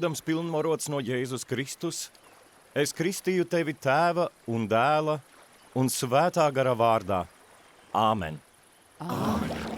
būdams pilnvarots no Jēzus Kristus, es kristīju tevi Tēva un Dēla un Svētā gara vārdā. Āmen. Āmen.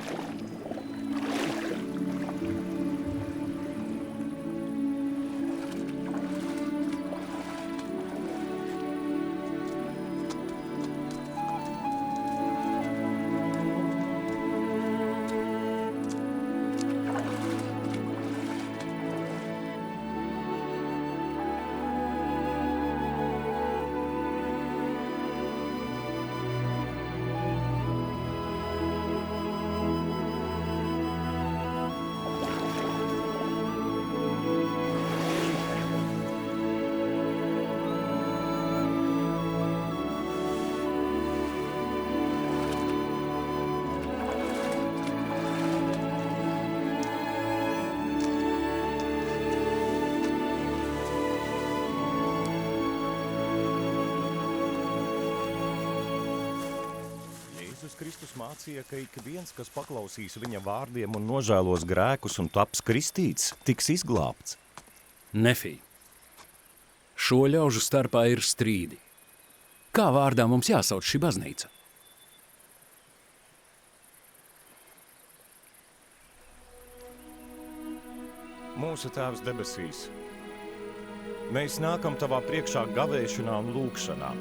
Kristus mācīja, ka ik viens, kas paklausīs viņa vārdiem un nožēlos grēkus un taps kristīts, tiks izglābts. Nefī. Šo ļaužu starpā ir strīdi. Kā vārdā mums jāsauc šī baznīca? Mūsu Tēvs debesīs, mēs nākam tavā priekšā gavēšanā un lūgšanā.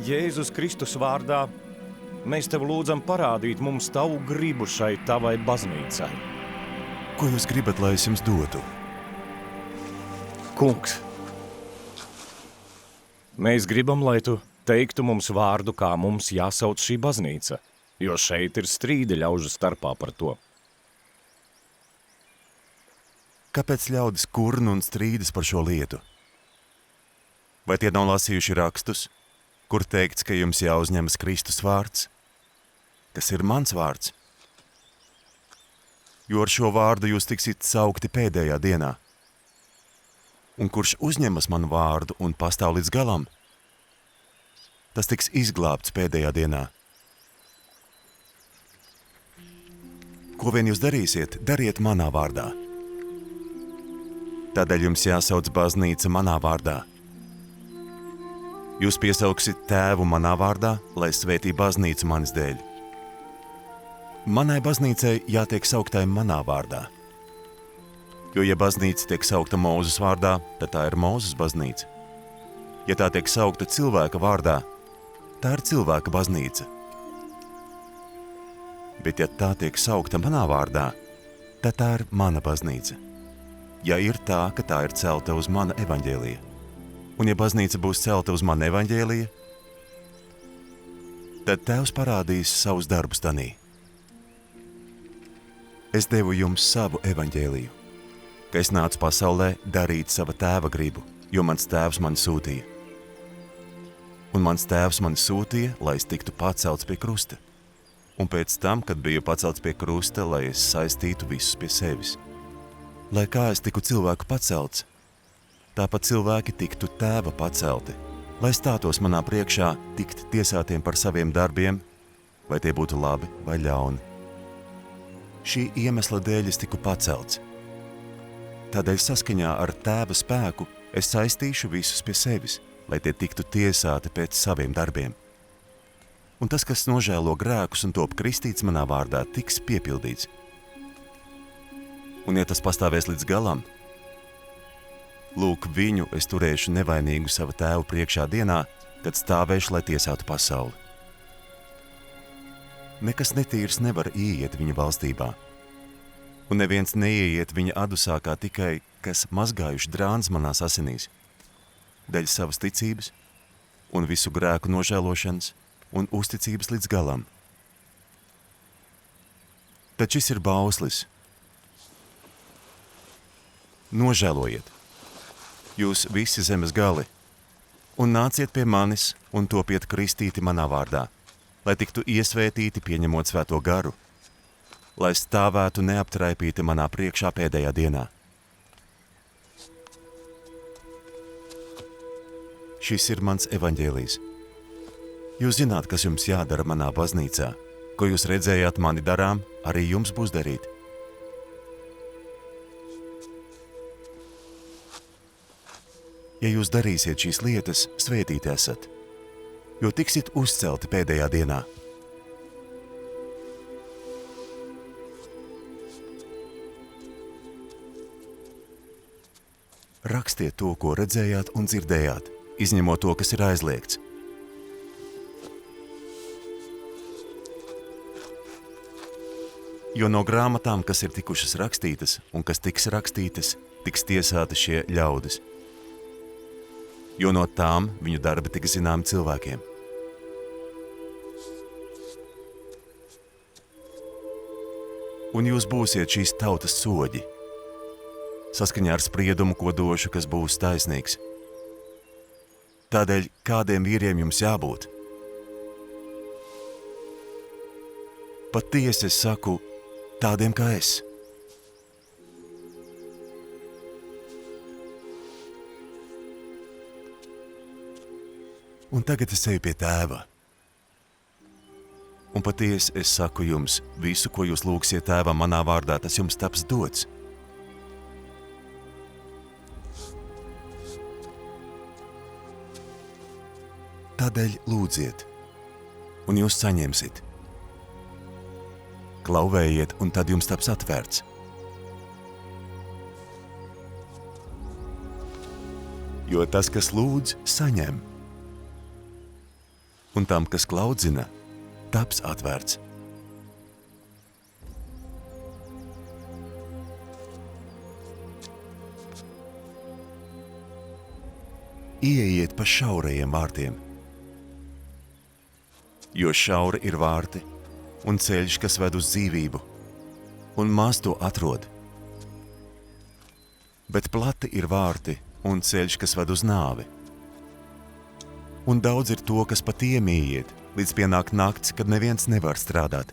Jēzus Kristus vārdā mēs tev lūdzam parādīt mums tavu gribu šai tavai baznīcai. Ko jūs gribat, lai es jums dotu? Kungs, mēs gribam, lai tu teiktu mums vārdu, kā mums jāsauc šī baznīca, jo šeit ir strīdi ļaužu starpā par to. Kāpēc ļaudis kurna un strīdas par šo lietu? Vai tie nav lasījuši rakstus, kur teikts, ka jums jāuzņemas Kristus vārds, kas ir mans vārds? Jo ar šo vārdu jūs tiksit saukti pēdējā dienā. Un kurš uzņemas manu vārdu un pastāv līdz galam, tas tiks izglābts pēdējā dienā. Ko vien jūs darīsiet, dariet manā vārdā. Tādēļ jums jāsauc baznīca manā vārdā. Jūs piesauksit Tēvu manā vārdā, lai svētī baznīcu manis dēļ. Manai baznīcai jātiek sauktai manā vārdā. Jo, ja baznīca tiek saukta Mūzes vārdā, tad tā ir Mūzes baznīca. Ja tā tiek saukta cilvēka vārdā, tā ir cilvēka baznīca. Bet ja tā tiek saukta manā vārdā, tad tā ir mana baznīca. Ja ir tā, ka tā ir celta uz mana evaņģēlija. Un ja baznīca būs celta uz mana evaņģēlija, tad Tēvs parādīs savus darbus tanī. Es devu jums savu evaņģēliju, ka es nācu pasaulē darīt sava Tēva gribu, jo mans Tēvs mani sūtīja. Un mans Tēvs mani sūtīja, lai es tiktu pacelts pie krusta. Un pēc tam, kad biju pacelts pie krusta, lai es saistītu visus pie sevis. Lai kā es tiku cilvēku pacelts, tāpat cilvēki tiktu Tēva pacelti, lai stātos manā priekšā tikt tiesātiem par saviem darbiem, vai tie būtu labi vai ļauni. Šī iemesla dēļ es tiku pacelts. Tādēļ saskaņā ar Tēva spēku es saistīšu visus pie sevis, lai tie tiktu tiesāti pēc saviem darbiem. Un tas, kas nožēlo grēkus un top kristīts manā vārdā, tiks piepildīts. Un ja tas pastāvēs līdz galam, lūk, viņu es turēšu nevainīgu sava Tēva priekšā dienā, kad stāvēšu, lai tiesātu pasauli. Nekas netīrs nevar ieiet viņa valstībā, un neviens neieiet viņa adusā kā tikai, kas mazgājuši drāns manās asinīs, dēļ savas ticības un visu grēku nožēlošanas un uzticības līdz galam. Tad šis ir bauslis. Nožēlojiet, jūs visi zemes gali, un nāciet pie manis un topiet kristīti manā vārdā, lai tiktu iesvētīti pieņemot svēto garu, lai stāvētu neaptraipīti manā priekšā pēdējā dienā. Šis ir mans evaņģēlijs. Jūs zināt, kas jums jādara manā baznīcā, ko jūs redzējāt mani darām, arī jums būs darīt. ja jūs darīsiet šīs lietas, svētīti esat, jo tiksit uzcelti pēdējā dienā. Rakstiet to, ko redzējāt un dzirdējāt, izņemot to, kas ir aizliegts. Jo no grāmatām, kas ir tikušas rakstītas un kas tiks rakstītas, tiks tiesāti šie ļaudis. Jo no tām viņu darbi tiks zināmi cilvēkiem. Un jūs būsiet šīs tautas soģi, saskaņā ar spriedumu, ko došu, kas būs taisnīgs. Tādēļ kādiem vīriem jums jābūt? Patiesi es saku, tādiem kā es. Un tagad es eju pie tēva. Un patiesi es saku jums, visu, ko jūs lūgsiet tēvam manā vārdā, tas jums taps dots. Tādēļ lūdziet, un jūs saņemsiet. Klauvējiet, un tad jums taps atvērts. Jo tas, kas lūdz, saņem. Un tam, kas klaudzina, taps atvērts. Ieejiet pa šaurajiem vārtiem, jo šauri ir vārti un ceļš, kas ved uz dzīvību, un maz to atrod. Bet plati ir vārti un ceļš, kas ved uz nāvi. Un daudz ir to, kas pa tiem ieiet, līdz pienāk nakts, kad neviens nevar strādāt.